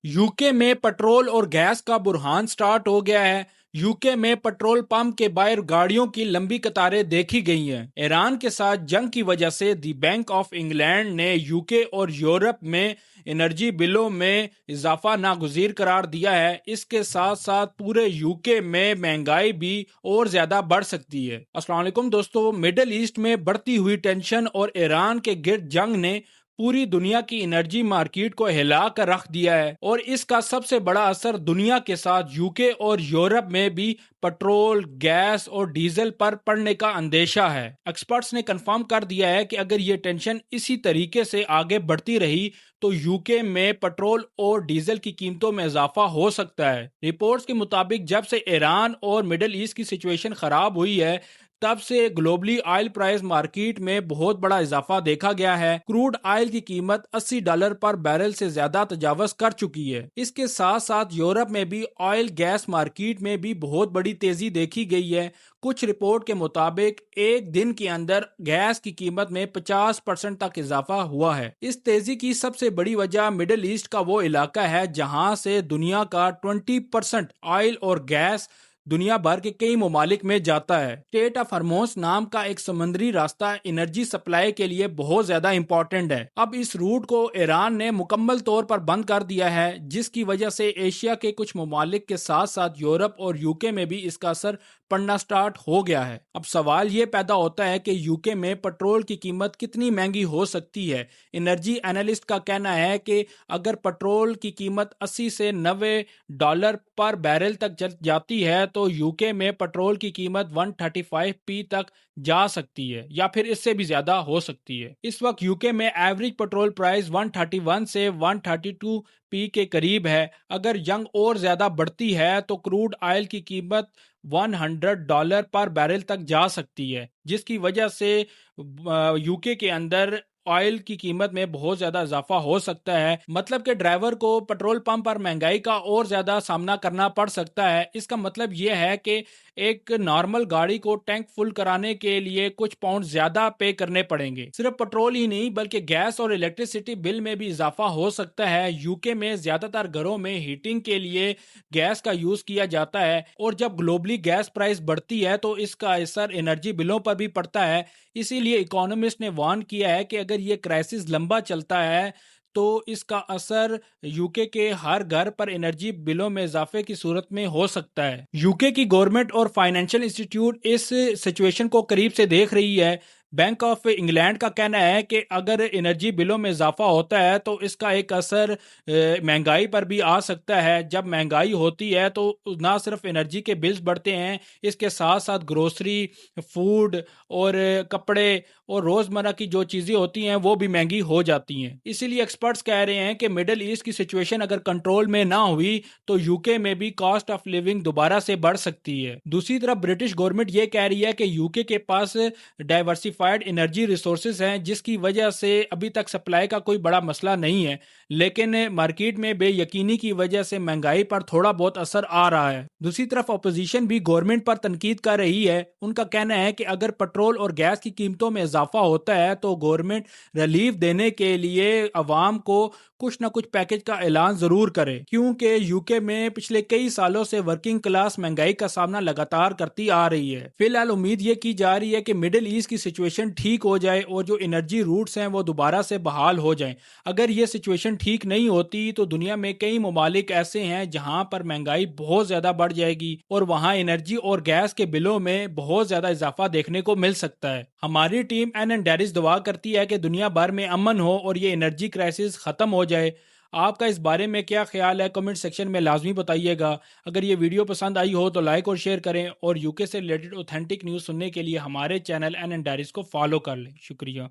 UK में petrol और gas का बुरहान स्टार्ट हो गया है। यूके में पेट्रोल पंप के बाहर गाड़ियों की लंबी कतारें देखी गई हैं। ईरान के साथ जंग की वजह से दी बैंक ऑफ इंग्लैंड ने यूके और यूरोप में एनर्जी बिलों में इजाफा नागुज़ीर करार दिया है। इसके साथ साथ पूरे यूके में महंगाई भी और ज्यादा बढ़ सकती है। अस्सलाम वालेकुम दोस्तों, मिडिल ईस्ट में बढ़ती हुई टेंशन और ईरान के गिर्द जंग ने पूरी दुनिया की एनर्जी मार्केट को हिला कर रख दिया है और इसका सबसे बड़ा असर दुनिया के साथ यूके और यूरोप में भी पेट्रोल, गैस और डीजल पर पड़ने का अंदेशा है। एक्सपर्ट्स ने कंफर्म कर दिया है कि अगर ये टेंशन इसी तरीके से आगे बढ़ती रही तो यूके में पेट्रोल और डीजल की कीमतों में इजाफा हो सकता है। रिपोर्ट्स के मुताबिक जब से ईरान और मिडिल ईस्ट की सिचुएशन खराब हुई है तब से ग्लोबली ऑयल प्राइस मार्केट में बहुत बड़ा इजाफा देखा गया है। क्रूड ऑयल की कीमत $80 पर बैरल से ज्यादा तजावज कर चुकी है। इसके साथ साथ यूरोप में भी ऑयल गैस मार्केट में भी बहुत बड़ी तेजी देखी गई है। कुछ रिपोर्ट के मुताबिक एक दिन के अंदर गैस की कीमत में 50% तक इजाफा हुआ है। इस तेजी की सबसे बड़ी वजह मिडिल ईस्ट का वो इलाका है जहां से दुनिया का 20% ऑयल और गैस दुनिया भर के कई ममालिक में जाता है। स्टेट ऑफ हॉर्मोज नाम का एक समुद्री रास्ता एनर्जी सप्लाई के लिए बहुत ज्यादा इंपॉर्टेंट है। अब इस रूट को ईरान ने मुकम्मल तौर पर बंद कर दिया है, जिसकी वजह से एशिया के कुछ ममालिक के साथ साथ यूरोप और यूके में भी इसका असर पड़ना स्टार्ट हो गया है। अब सवाल ये पैदा होता है कि यूके में पेट्रोल की कीमत कितनी महंगी हो सकती है। एनर्जी एनालिस्ट का कहना है कि अगर पेट्रोल की कीमत 80 से $90 पर बैरल तक जाती है तो यूके में पेट्रोल की कीमत 135p तक जा सकती है या फिर इससे भी ज्यादा हो सकती है। इस वक्त यूके में एवरेज पेट्रोल प्राइस 131 से 132p के करीब है। अगर जंग और ज्यादा बढ़ती है तो क्रूड ऑयल की कीमत $100 पर बैरल तक जा सकती है, जिसकी वजह से यूके के अंदर ऑयल की कीमत में बहुत ज्यादा इजाफा हो सकता है। मतलब कि ड्राइवर को पेट्रोल पंप पर महंगाई का और ज्यादा सामना करना पड़ सकता है। इसका मतलब यह है कि एक नॉर्मल गाड़ी को टैंक फुल कराने के लिए कुछ पाउंड ज्यादा पे करने पड़ेंगे। सिर्फ पेट्रोल ही नहीं बल्कि गैस और इलेक्ट्रिसिटी बिल में भी इजाफा हो सकता है। यूके में ज्यादातर घरों में हीटिंग के लिए गैस का यूज किया जाता है और जब ग्लोबली गैस प्राइस बढ़ती है तो इसका असर एनर्जी बिलों पर भी पड़ता है। इसीलिए इकोनॉमिस्ट ने वार्न किया है कि अगर ये क्राइसिस लंबा चलता है तो इसका असर यूके के हर घर पर एनर्जी बिलों में इजाफे की सूरत में हो सकता है। यूके की गवर्नमेंट और फाइनेंशियल इंस्टीट्यूट इस सिचुएशन को करीब से देख रही है। बैंक ऑफ इंग्लैंड का कहना है कि अगर एनर्जी बिलों में इजाफा होता है तो इसका एक असर महंगाई पर भी आ सकता है। जब महंगाई होती है तो ना सिर्फ एनर्जी के बिल्स बढ़ते हैं, इसके साथ साथ ग्रोसरी, फूड और कपड़े और रोजमर्रा की जो चीजें होती हैं वो भी महंगी हो जाती हैं। इसीलिए एक्सपर्ट्स कह रहे हैं कि मिडिल ईस्ट की सिचुएशन अगर कंट्रोल में ना हुई तो यूके में भी कॉस्ट ऑफ लिविंग दोबारा से बढ़ सकती है। दूसरी तरफ ब्रिटिश गवर्नमेंट ये कह रही है कि यूके के पास डाइवर्सिफाइड एनर्जी रिसोर्सेज हैं, जिसकी वजह से अभी तक सप्लाई का कोई बड़ा मसला नहीं है, लेकिन मार्केट में बेयकीनी की वजह से महंगाई पर थोड़ा बहुत असर आ रहा है। दूसरी तरफ अपोजिशन भी गवर्नमेंट पर तनकीद कर रही है। उनका कहना है कि अगर पेट्रोल और गैस की कीमतों में इजाफा होता है तो गवर्नमेंट रिलीफ देने के लिए अवाम को कुछ ना कुछ पैकेज का ऐलान जरूर करे, क्योंकि यूके में पिछले कई सालों से वर्किंग क्लास महंगाई का सामना लगातार करती आ रही है। फिलहाल उम्मीद ये की जा रही है कि मिडिल ईस्ट की सिचुएशन ठीक हो जाए और जो एनर्जी रूट्स हैं वो दोबारा से बहाल हो जाएं। अगर ये सिचुएशन ठीक नहीं होती तो दुनिया में कई ममालिक ऐसे हैं जहां पर महंगाई बहुत ज्यादा बढ़ जाएगी और वहां एनर्जी और गैस के बिलों में बहुत ज्यादा इजाफा देखने को मिल सकता है। हमारी टीम एन डेरिस दुआ करती है कि दुनिया भर में अमन हो और ये एनर्जी क्राइसिस खत्म हो जाए। आपका इस बारे में क्या ख्याल है, कमेंट सेक्शन में लाजमी बताइएगा। अगर ये वीडियो पसंद आई हो तो लाइक और शेयर करें और यूके से रिलेटेड ऑथेंटिक न्यूज़ सुनने के लिए हमारे चैनल एन डायरीज को फॉलो कर लें। शुक्रिया।